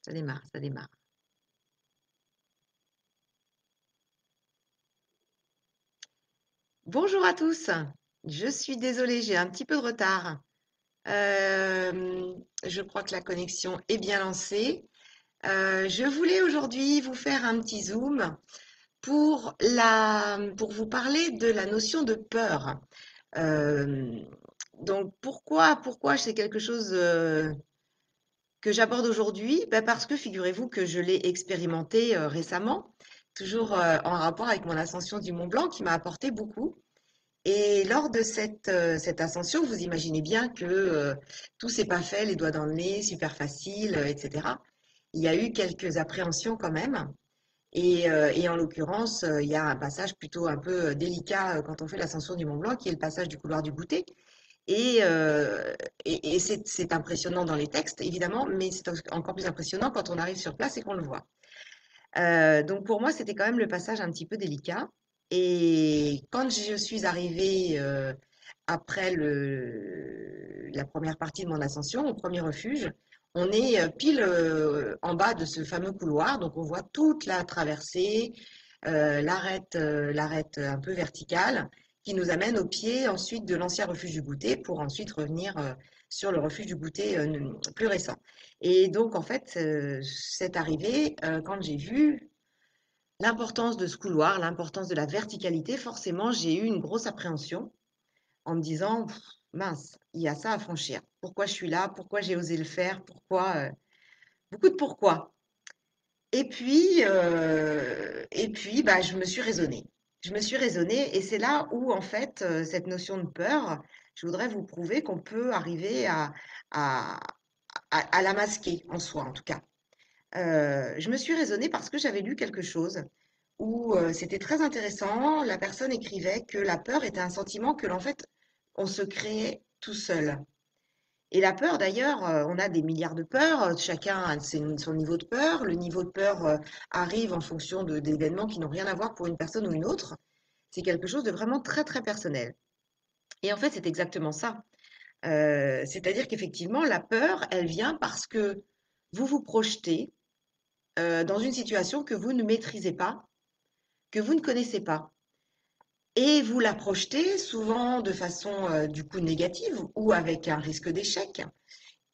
Ça démarre, ça démarre. Bonjour à tous. Je suis désolée, j'ai un petit peu de retard. Je crois que la connexion est bien lancée. Je voulais aujourd'hui vous faire un petit zoom pour vous parler de la notion de peur. Euh, donc pourquoi c'est quelque chose que j'aborde aujourd'hui? Ben parce que figurez-vous que je l'ai expérimenté récemment, toujours en rapport avec mon ascension du Mont Blanc qui m'a apporté beaucoup. Et lors de cette ascension, vous imaginez bien que tout s'est pas fait, les doigts dans le nez, super facile, etc. Il y a eu quelques appréhensions quand même. Et en l'occurrence, il y a un passage plutôt un peu délicat quand on fait l'ascension du Mont Blanc, qui est le passage du couloir du goûter. Et, euh, et c'est impressionnant dans les textes, évidemment, mais c'est encore plus impressionnant quand on arrive sur place et qu'on le voit. Donc pour moi, c'était quand même le passage un petit peu délicat. Et quand je suis arrivée après la première partie de mon ascension, au premier refuge, on est pile en bas de ce fameux couloir, donc on voit toute la traversée, l'arête un peu verticale, qui nous amène au pied ensuite de l'ancien refuge du goûter pour ensuite revenir sur le refuge du goûter plus récent. Et donc, en fait, c'est arrivé quand j'ai vu l'importance de ce couloir, l'importance de la verticalité, forcément, j'ai eu une grosse appréhension en me disant, mince, il y a ça à franchir. Pourquoi je suis là? Pourquoi j'ai osé le faire? Beaucoup de pourquoi. Et puis, bah, je me suis raisonnée. Je me suis raisonnée et c'est là où, en fait, cette notion de peur, je voudrais vous prouver qu'on peut arriver à, à la masquer en soi, en tout cas. Je me suis raisonnée parce que j'avais lu quelque chose où c'était très intéressant. La personne écrivait que la peur était un sentiment que, en fait, on se créait tout seul. Et la peur, d'ailleurs, on a des milliards de peurs, chacun a son niveau de peur. Le niveau de peur arrive en fonction d'événements qui n'ont rien à voir pour une personne ou une autre. C'est quelque chose de vraiment très, très personnel. Et en fait, c'est exactement ça. C'est-à-dire qu'effectivement, la peur, elle vient parce que vous vous projetez dans une situation que vous ne maîtrisez pas, que vous ne connaissez pas. Et vous la projetez souvent de façon du coup négative ou avec un risque d'échec.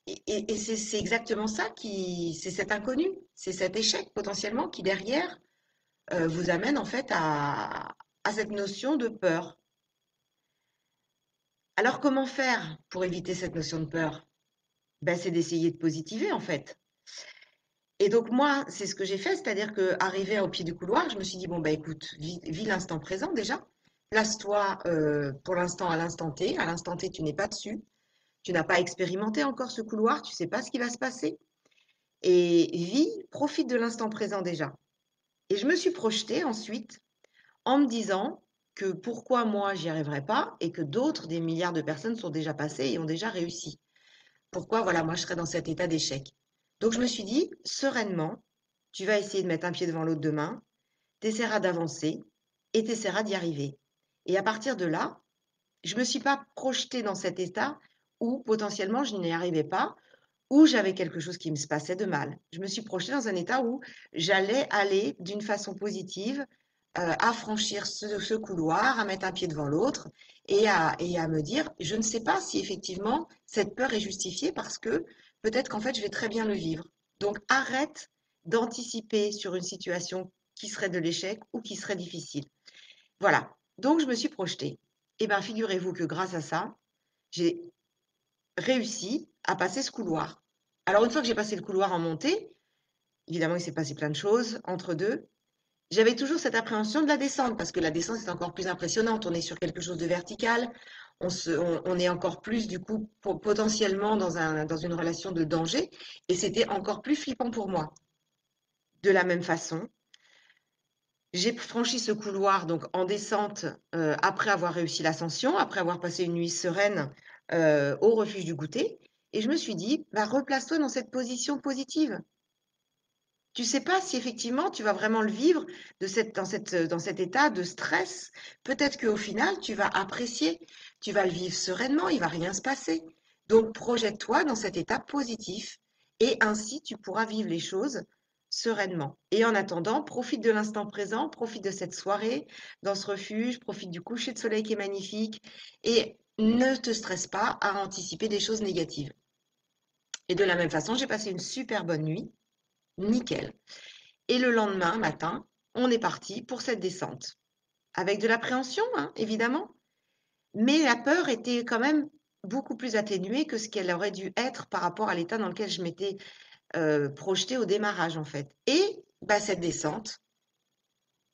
Et c'est exactement ça c'est cet inconnu, c'est cet échec potentiellement qui derrière vous amène en fait à cette notion de peur. Alors comment faire pour éviter cette notion de peur? Ben, c'est d'essayer de positiver en fait. Et donc moi, c'est ce que j'ai fait, c'est-à-dire qu'arrivé au pied du couloir, je me suis dit, bon, bah écoute, vis l'instant présent déjà, place-toi pour l'instant à l'instant T, tu n'es pas dessus, tu n'as pas expérimenté encore ce couloir, tu ne sais pas ce qui va se passer, et profite de l'instant présent déjà. Et je me suis projetée ensuite en me disant que pourquoi moi j'y arriverais pas et que d'autres, des milliards de personnes sont déjà passées et ont déjà réussi. Pourquoi, voilà, moi je serais dans cet état d'échec. Donc je me suis dit, sereinement, tu vas essayer de mettre un pied devant l'autre demain, tu essaieras d'avancer et tu essaieras d'y arriver. Et à partir de là, je ne me suis pas projetée dans cet état où potentiellement je n'y arrivais pas, où j'avais quelque chose qui me se passait de mal. Je me suis projetée dans un état où j'allais aller d'une façon positive à franchir ce couloir, à mettre un pied devant l'autre et à me dire, je ne sais pas si effectivement cette peur est justifiée parce que peut-être qu'en fait je vais très bien le vivre. Donc arrête d'anticiper sur une situation qui serait de l'échec ou qui serait difficile. Voilà. Donc je me suis projetée. Et bien figurez-vous que grâce à ça, j'ai réussi à passer ce couloir. Alors une fois que j'ai passé le couloir en montée, évidemment il s'est passé plein de choses entre deux. J'avais toujours cette appréhension de la descente, parce que la descente est encore plus impressionnante. On est sur quelque chose de vertical, on est encore plus, du coup, potentiellement dans une relation de danger, et c'était encore plus flippant pour moi. De la même façon, j'ai franchi ce couloir donc en descente après avoir réussi l'ascension, après avoir passé une nuit sereine au refuge du goûter, et je me suis dit, bah, replace-toi dans cette position positive. Tu sais pas si effectivement tu vas vraiment le vivre dans cet état de stress. Peut-être qu'au final, tu vas apprécier, tu vas le vivre sereinement, il va rien se passer. Donc projette-toi dans cet état positif et ainsi tu pourras vivre les choses sereinement. Et en attendant, profite de l'instant présent, profite de cette soirée dans ce refuge, profite du coucher de soleil qui est magnifique et ne te stresse pas à anticiper des choses négatives. Et de la même façon, j'ai passé une super bonne nuit, nickel. Et le lendemain matin, on est parti pour cette descente. Avec de l'appréhension, hein, évidemment, mais la peur était quand même beaucoup plus atténuée que ce qu'elle aurait dû être par rapport à l'état dans lequel je m'étais projetée au démarrage, en fait. Et bah, cette descente,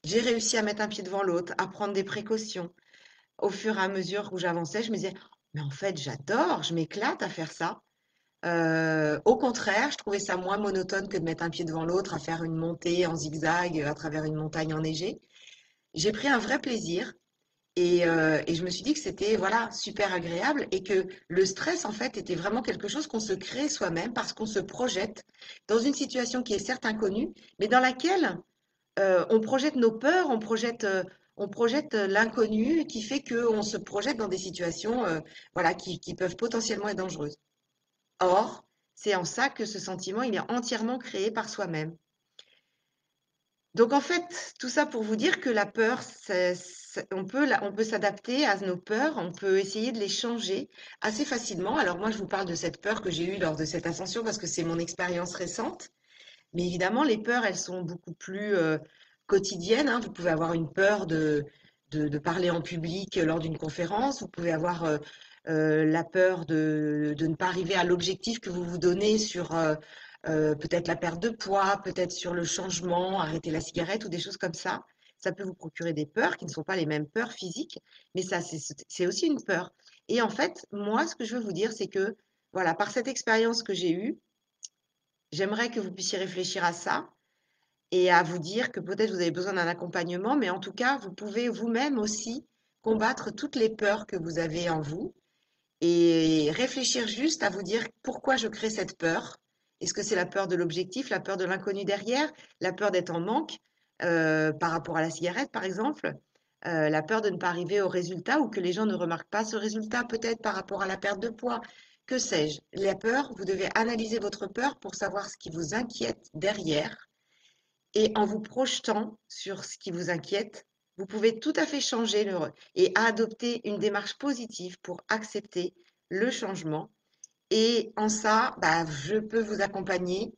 j'ai réussi à mettre un pied devant l'autre, à prendre des précautions. Au fur et à mesure où j'avançais, je me disais, mais en fait, j'adore, je m'éclate à faire ça. Au contraire, je trouvais ça moins monotone que de mettre un pied devant l'autre, à faire une montée en zigzag à travers une montagne enneigée. J'ai pris un vrai plaisir et je me suis dit que c'était voilà super agréable et que le stress en fait était vraiment quelque chose qu'on se crée soi-même parce qu'on se projette dans une situation qui est certes inconnue, mais dans laquelle on projette nos peurs, on projette l'inconnu qui fait qu'on se projette dans des situations voilà qui peuvent potentiellement être dangereuses. Or, c'est en ça que ce sentiment il est entièrement créé par soi-même. Donc en fait, tout ça pour vous dire que la peur, on peut s'adapter à nos peurs, on peut essayer de les changer assez facilement. Alors moi, je vous parle de cette peur que j'ai eue lors de cette ascension parce que c'est mon expérience récente. Mais évidemment, les peurs, elles sont beaucoup plus quotidiennes, hein. Vous pouvez avoir une peur de parler en public lors d'une conférence. Vous pouvez avoir la peur de ne pas arriver à l'objectif que vous vous donnez sur peut-être la perte de poids, peut-être sur le changement, arrêter la cigarette ou des choses comme ça. Ça peut vous procurer des peurs qui ne sont pas les mêmes peurs physiques, mais ça, c'est aussi une peur. Et en fait, moi, ce que je veux vous dire, c'est que, voilà, par cette expérience que j'ai eue, j'aimerais que vous puissiez réfléchir à ça et à vous dire que peut-être vous avez besoin d'un accompagnement, mais en tout cas, vous pouvez vous-même aussi combattre toutes les peurs que vous avez en vous et réfléchir juste à vous dire pourquoi je crée cette peur. Est-ce que c'est la peur de l'objectif, la peur de l'inconnu derrière, la peur d'être en manque par rapport à la cigarette, par exemple, la peur de ne pas arriver au résultat ou que les gens ne remarquent pas ce résultat, peut-être par rapport à la perte de poids. Que sais-je? La peur, vous devez analyser votre peur pour savoir ce qui vous inquiète derrière et en vous projetant sur ce qui vous inquiète, vous pouvez tout à fait changer et adopter une démarche positive pour accepter le changement. Et en ça, bah, je peux vous accompagner.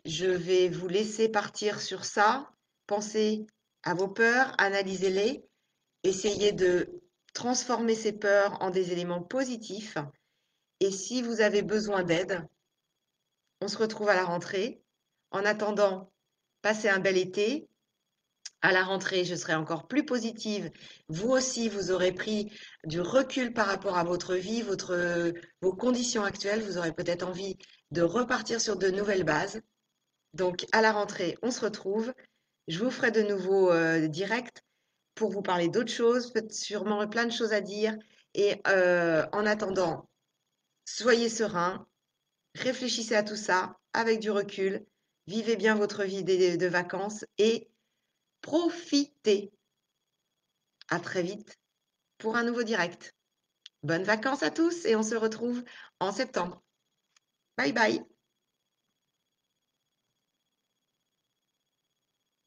Je vais vous laisser partir sur ça. Pensez à vos peurs, analysez-les, essayez de transformer ces peurs en des éléments positifs. Et si vous avez besoin d'aide, on se retrouve à la rentrée. En attendant, passez un bel été. À la rentrée, je serai encore plus positive. Vous aussi, vous aurez pris du recul par rapport à votre vie, vos conditions actuelles. Vous aurez peut-être envie de repartir sur de nouvelles bases. Donc, à la rentrée, on se retrouve. Je vous ferai de nouveaux directs pour vous parler d'autres choses, peut-être sûrement plein de choses à dire. Et en attendant, soyez sereins, réfléchissez à tout ça avec du recul, vivez bien votre vie de vacances et profitez. À très vite pour un nouveau direct. Bonnes vacances à tous et on se retrouve en septembre. Bye bye.